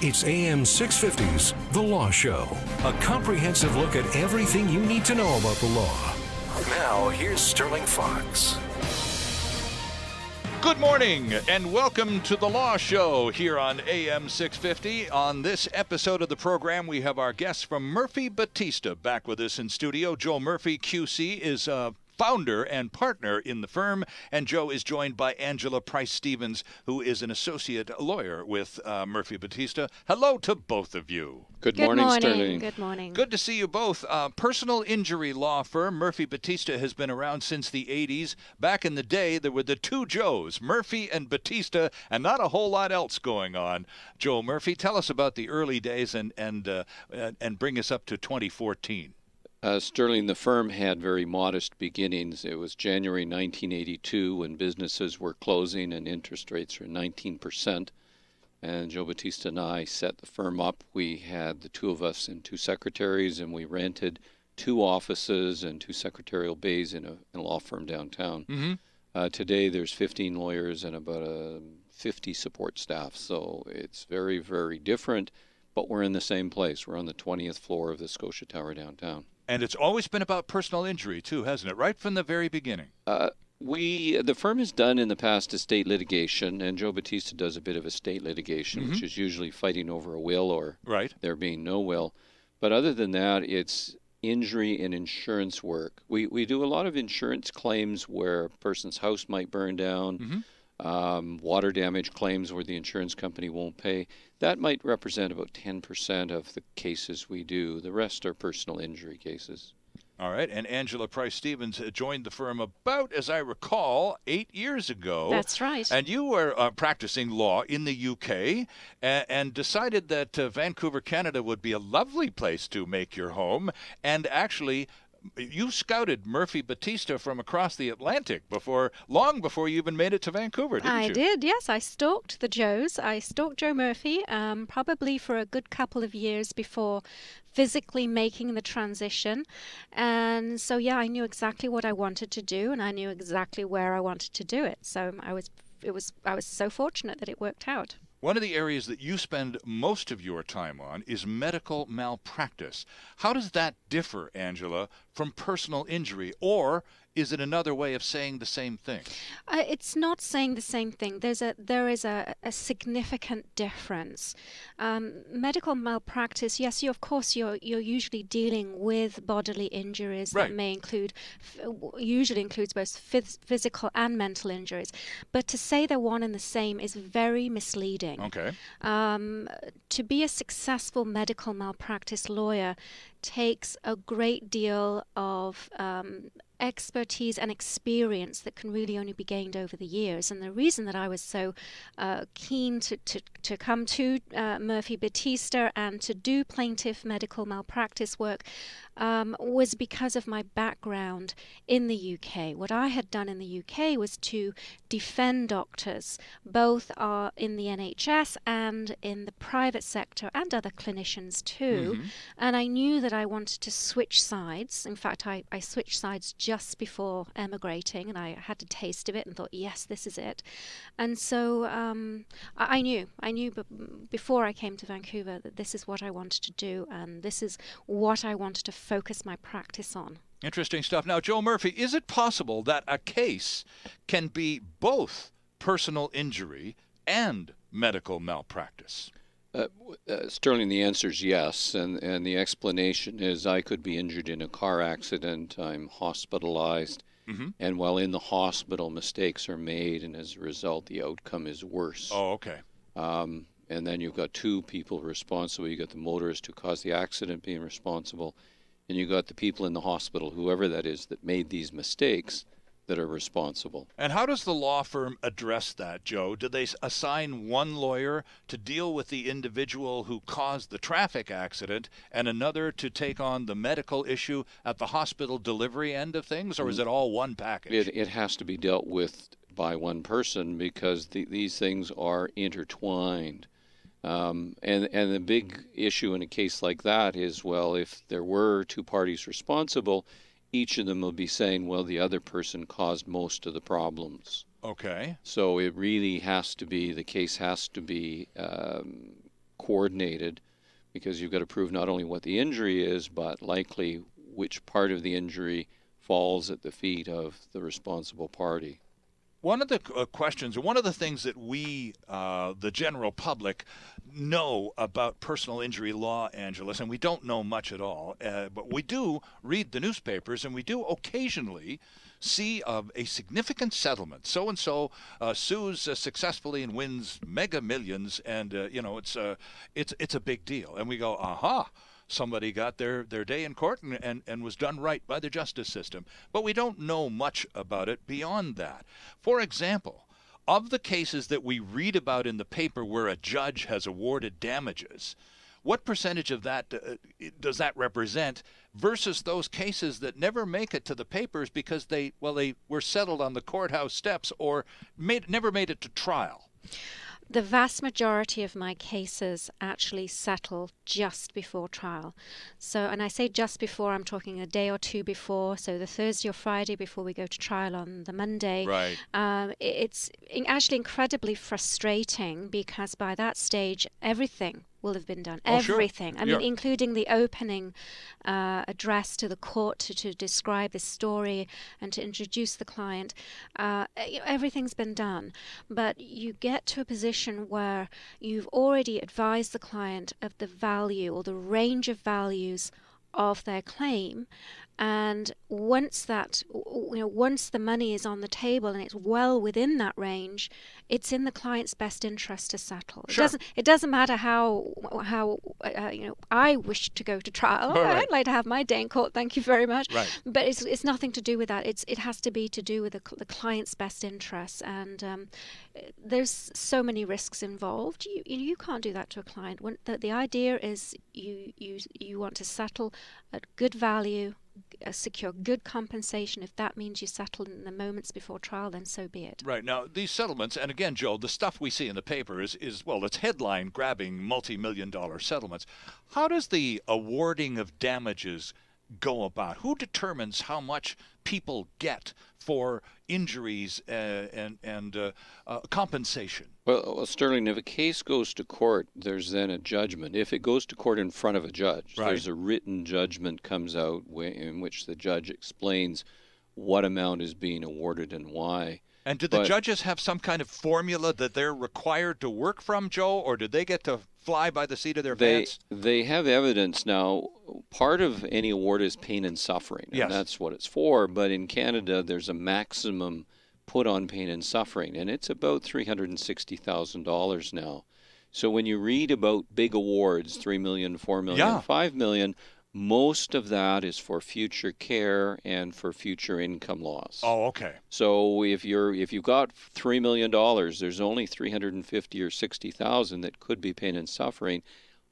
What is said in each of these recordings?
It's AM 650's The Law Show, a comprehensive look at everything you need to know about the law. Now, here's Sterling Fox. Good morning and welcome to The Law Show here on AM 650. On this episode of the program, we have our guest from Murphy Battista back with us in studio. Joe Murphy, QC, is founder and partner in the firm, and Joe is joined by Angela Price-Stevens, who is an associate lawyer with Murphy Battista. Hello to both of you. Good morning, Sterling. Good morning. Good to see you both. Personal injury law firm Murphy Battista has been around since the 80s. Back in the day, there were the two Joes, Murphy and Battista, and not a whole lot else going on. Joe Murphy, tell us about the early days and bring us up to 2014. Sterling, the firm had very modest beginnings. It was January 1982 when businesses were closing and interest rates were 19%. And Joe Battista and I set the firm up. We had the two of us and two secretaries, and we rented two offices and two secretarial bays in a law firm downtown. Mm-hmm. Today there's 15 lawyers and about 50 support staff. So it's very, very different, but we're in the same place. We're on the 20th floor of the Scotia Tower downtown. And it's always been about personal injury, too, hasn't it? Right from the very beginning. The firm has done in the past estate litigation, and Joe Battista does a bit of estate litigation, mm-hmm. which is usually fighting over a will or there being no will. But other than that, it's injury and insurance work. We do a lot of insurance claims where a person's house might burn down, mm-hmm. Water damage claims where the insurance company won't pay. That might represent about 10% of the cases we do. The rest are personal injury cases. All right, and Angela Price-Stevens joined the firm about, as I recall, 8 years ago. That's right. And you were practicing law in the UK and decided that Vancouver, Canada would be a lovely place to make your home, and actually you scouted Murphy Battista from across the Atlantic long before you even made it to Vancouver, didn't you? I did, yes. I stalked the Joes. I stalked Joe Murphy probably for a good couple of years before physically making the transition. And so, yeah, I knew exactly what I wanted to do, and I knew exactly where I wanted to do it. So I was so fortunate that it worked out. One of the areas that you spend most of your time on is medical malpractice. How does that differ, Angela, from personal injury? Or is it another way of saying the same thing? It's not saying the same thing. There is a significant difference. Medical malpractice, yes, you're usually dealing with bodily injuries that may usually includes both physical and mental injuries. But to say they're one and the same is very misleading. Okay. To be a successful medical malpractice lawyer takes a great deal of expertise and experience that can really only be gained over the years. And the reason that I was so keen to come to Murphy Battista and to do plaintiff medical malpractice work was because of my background in the UK. What I had done in the UK was to defend doctors, both in the NHS and in the private sector, and other clinicians too. Mm-hmm. And I knew that I wanted to switch sides. In fact, I switched sides just before emigrating, and I had a taste of it and thought, yes, this is it. And so I knew before I came to Vancouver that this is what I wanted to do, and this is what I wanted to focus my practice on. Interesting stuff. Now, Joe Murphy, is it possible that a case can be both personal injury and medical malpractice? Sterling, the answer is yes, and the explanation is I could be injured in a car accident, I'm hospitalized, mm-hmm. and while in the hospital, mistakes are made, and as a result, the outcome is worse. Oh, okay. And then you've got two people responsible. You've got the motorist who caused the accident being responsible, and you've got the people in the hospital, whoever that is, that made these mistakes, that are responsible. And how does the law firm address that, Joe? Do they assign one lawyer to deal with the individual who caused the traffic accident and another to take on the medical issue at the hospital delivery end of things, or is it all one package? It has to be dealt with by one person because these things are intertwined. And the big issue in a case like that is, well, if there were two parties responsible, each of them will be saying, well, the other person caused most of the problems. Okay. So it really has to be, the case has to be coordinated, because you've got to prove not only what the injury is, but likely which part of the injury falls at the feet of the responsible party. One of the questions, or one of the things that we, the general public, know about personal injury law, Angeles, and we don't know much at all, but we do read the newspapers, and we do occasionally see a significant settlement. So-and-so sues successfully and wins mega millions, and, it's a big deal. And we go, aha. Somebody got their day in court and was done right by the justice system. But we don't know much about it beyond that. For example, of the cases that we read about in the paper where a judge has awarded damages, what percentage of that does that represent versus those cases that never make it to the papers because they were settled on the courthouse steps or never made it to trial? The vast majority of my cases actually settle just before trial. So, and I say just before, I'm talking a day or two before, so the Thursday or Friday before we go to trial on the Monday. Right. It's actually incredibly frustrating because by that stage, everything will have been done. Everything. Sure. I mean, including the opening address to the court to describe the story and to introduce the client. Everything's been done. But you get to a position where you've already advised the client of the value or the range of values of their claim, and once the money is on the table and it's well within that range, it's in the client's best interest to settle. Sure. It doesn't matter how I wish to go to trial. Right. I'd like to have my day in court. Thank you very much. Right. But it's nothing to do with that. It has to be to do with the client's best interests, and there's so many risks involved. You can't do that to a client. The idea is you want to settle at good value, secure good compensation. If that means you settle in the moments before trial, then so be it. Right. Now, these settlements, and again, Joe, the stuff we see in the paper is it's headline-grabbing, multi-million-dollar settlements. How does the awarding of damages go about? Who determines how much people get for injuries and compensation? Well, Sterling, if a case goes to court, there's then a judgment. If it goes to court in front of a judge, right, there's a written judgment comes out in which the judge explains what amount is being awarded and why. And do the judges have some kind of formula that they're required to work from, Joe, or do they get to fly by the seat of their pants? They have evidence now. Part of any award is pain and suffering, and yes, that's what it's for. But in Canada, there's a maximum put on pain and suffering, and it's about $360,000 now. So when you read about big awards, $3 million, $4 million, yeah, $5 million, most of that is for future care and for future income loss. Oh, okay. So if you've got $3 million, there's only $350,000 or $60,000 that could be pain and suffering.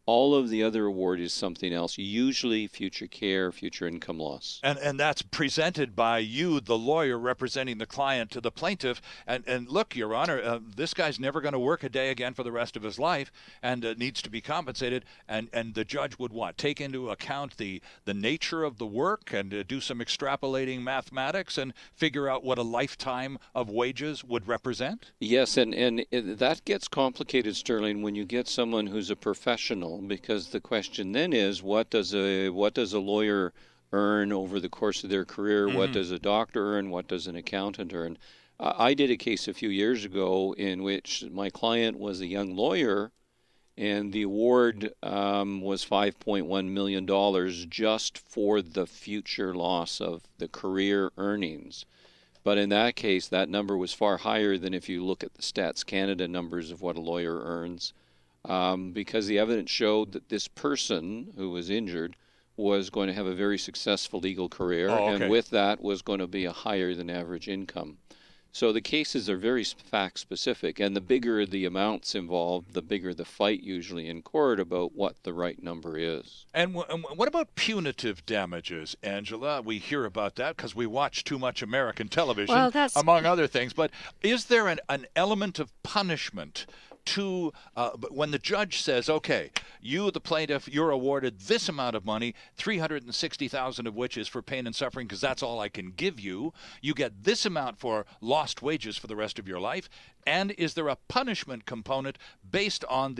All of the other award is something else, usually future care, future income loss. And that's presented by you, the lawyer representing the client, to the plaintiff. And look, Your Honor, this guy's never going to work a day again for the rest of his life and needs to be compensated. And the judge would what? Take into account the nature of the work and do some extrapolating mathematics and figure out what a lifetime of wages would represent? Yes, and that gets complicated, Sterling, when you get someone who's a professional, because the question then is, what does a lawyer earn over the course of their career? Mm-hmm. What does a doctor earn? What does an accountant earn? I did a case a few years ago in which my client was a young lawyer, and the award was $5.1 million just for the future loss of the career earnings. But in that case, that number was far higher than if you look at the Stats Canada numbers of what a lawyer earns. Because the evidence showed that this person who was injured was going to have a very successful legal career, and with that was going to be a higher than average income. So the cases are very fact-specific, and the bigger the amounts involved, the bigger the fight usually in court about what the right number is. And what about punitive damages, Angela? We hear about that because we watch too much American television, among other things. But is there an element of punishment but when the judge says, okay, you, the plaintiff, you're awarded this amount of money, $360,000 of which is for pain and suffering because that's all I can give you. You get this amount for lost wages for the rest of your life. And is there a punishment component based on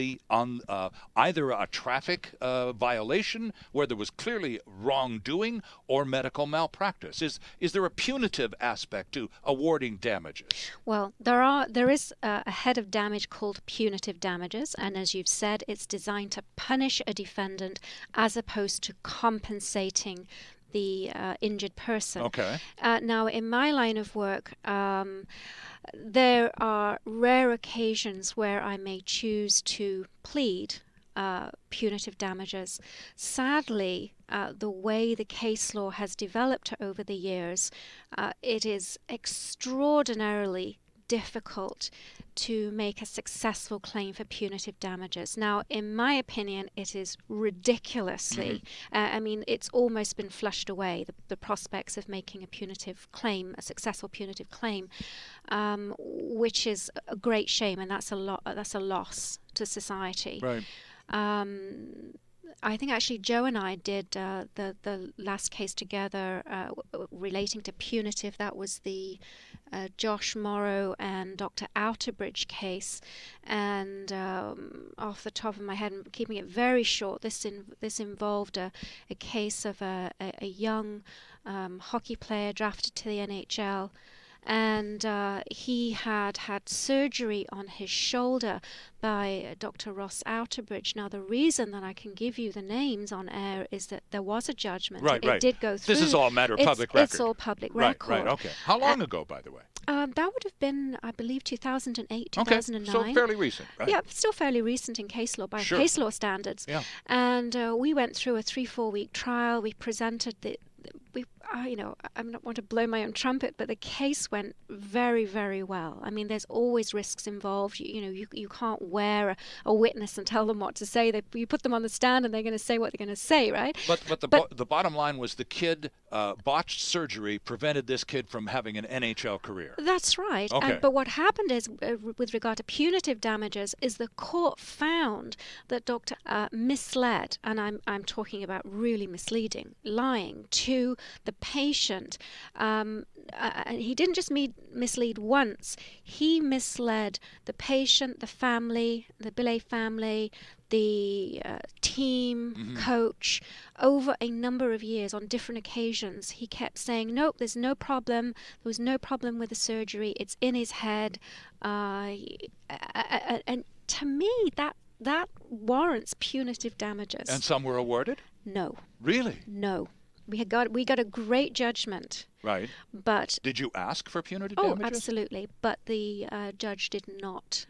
either a traffic violation where there was clearly wrongdoing or medical malpractice? Is there a punitive aspect to awarding damages? Well, there is a head of damage called punitive damages, and as you've said, it's designed to punish a defendant as opposed to compensating the injured person. Okay. Now, in my line of work, there are rare occasions where I may choose to plead punitive damages. Sadly, the way the case law has developed over the years, it is extraordinarily difficult to make a successful claim for punitive damages. Now, in my opinion, it is ridiculously, I mean, it's almost been flushed away, the prospects of making a punitive claim, a successful punitive claim, which is a great shame, and that's a loss to society. Right. I think actually Joe and I did the last case together relating to punitive. That was the Josh Morrow and Dr. Outerbridge case. And off the top of my head, I'm keeping it very short, this involved a case of a young hockey player drafted to the NHL. And he had surgery on his shoulder by Dr. Ross Outerbridge. Now, the reason that I can give you the names on air is that there was a judgment. Right, it did go through. This is all a matter of public record. It's all public record. Right, okay. How long ago, by the way? That would have been, I believe, 2008, Okay, 2009. so fairly recent, right? Yeah, still fairly recent in case law, by case law standards. Yeah. And we went through a 3-4 week trial. We presented I don't want to blow my own trumpet, but the case went very, very well. I mean, there's always risks involved. You can't wear a witness and tell them what to say. You put them on the stand and they're going to say what they're going to say, right? But the bottom line was the kid botched surgery prevented this kid from having an NHL career. That's right. Okay. But what happened is, with regard to punitive damages, is the court found that Dr. Misled, and I'm talking about really misleading, lying to the patient. And he didn't just mislead once. He misled the patient, the family, the Billet family, the team, coach, over a number of years on different occasions. He kept saying, nope, there's no problem. There was no problem with the surgery. It's in his head. And to me, that warrants punitive damages. And some were awarded? No. Really? No. We got a great judgment. Right. But did you ask for punitive damages? Oh, absolutely. But the judge did not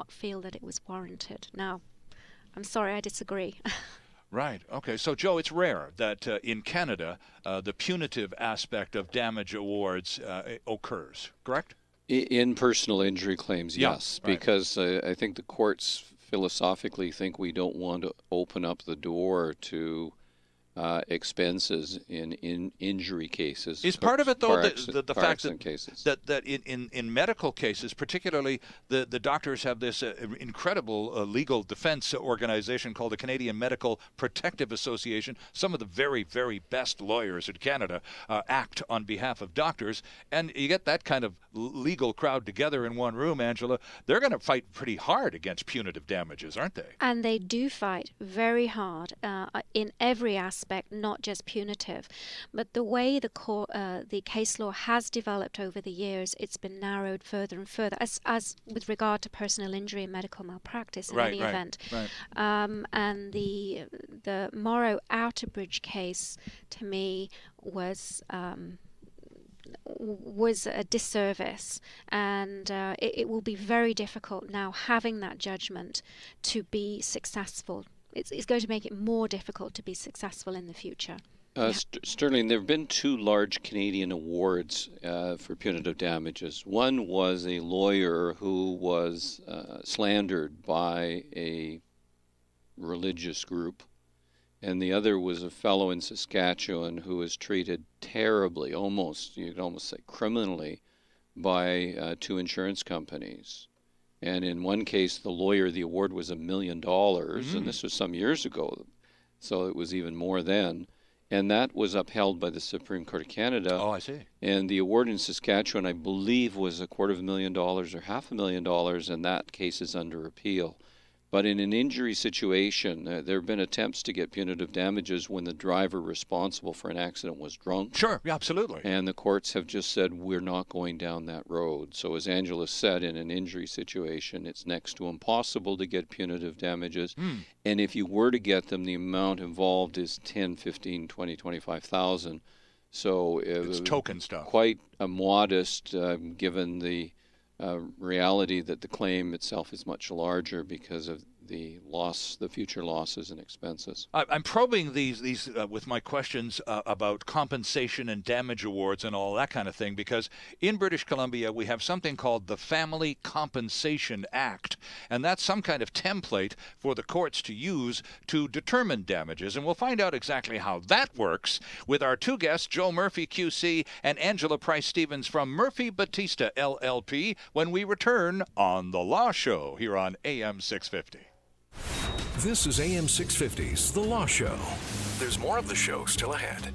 feel that it was warranted. Now, I'm sorry, I disagree. Right. Okay. So, Joe, it's rare that in Canada the punitive aspect of damage awards occurs, correct? In personal injury claims, Yeah, yes, right. because I think the courts philosophically think we don't want to open up the door to expenses in injury cases. Is part of it, though, the fact cases. that in medical cases, particularly, the doctors have this incredible legal defense organization called the Canadian Medical Protective Association. Some of the very, very best lawyers in Canada act on behalf of doctors, and you get that kind of legal crowd together in one room, Angela, they're going to fight pretty hard against punitive damages, aren't they? And they do fight very hard in every aspect, not just punitive. But the way the case law has developed over the years, it's been narrowed further and further, as with regard to personal injury and medical malpractice in any event. Right. And the Morrow Outerbridge case, to me, was a disservice, and it will be very difficult now, having that judgment, to be successful. It's going to make it more difficult to be successful in the future. Sterling, there have been two large Canadian awards for punitive damages. One was a lawyer who was slandered by a religious group, and the other was a fellow in Saskatchewan who was treated terribly, you could almost say criminally, by two insurance companies. And in one case, the lawyer, the award was $1 million, and this was some years ago, so it was even more then. And that was upheld by the Supreme Court of Canada. Oh, I see. And the award in Saskatchewan, I believe, was $250,000 or $500,000, and that case is under appeal. But in an injury situation, there have been attempts to get punitive damages when the driver responsible for an accident was drunk. Sure, yeah, absolutely. And the courts have just said, we're not going down that road. So as Angela said, in an injury situation, it's next to impossible to get punitive damages. And if you were to get them, the amount involved is $10,000, $15,000, $20,000, $25,000. So it's token stuff. Quite modest, given the reality that the claim itself is much larger because of the future losses and expenses. I'm probing these with my questions about compensation and damage awards and all that kind of thing, because in British Columbia we have something called the Family Compensation Act, and that's some kind of template for the courts to use to determine damages. And we'll find out exactly how that works with our two guests, Joe Murphy, QC, and Angela Price-Stevens from Murphy Battista, LLP, when we return on The Law Show here on AM 650. This is AM 650's The Law Show. There's more of the show still ahead.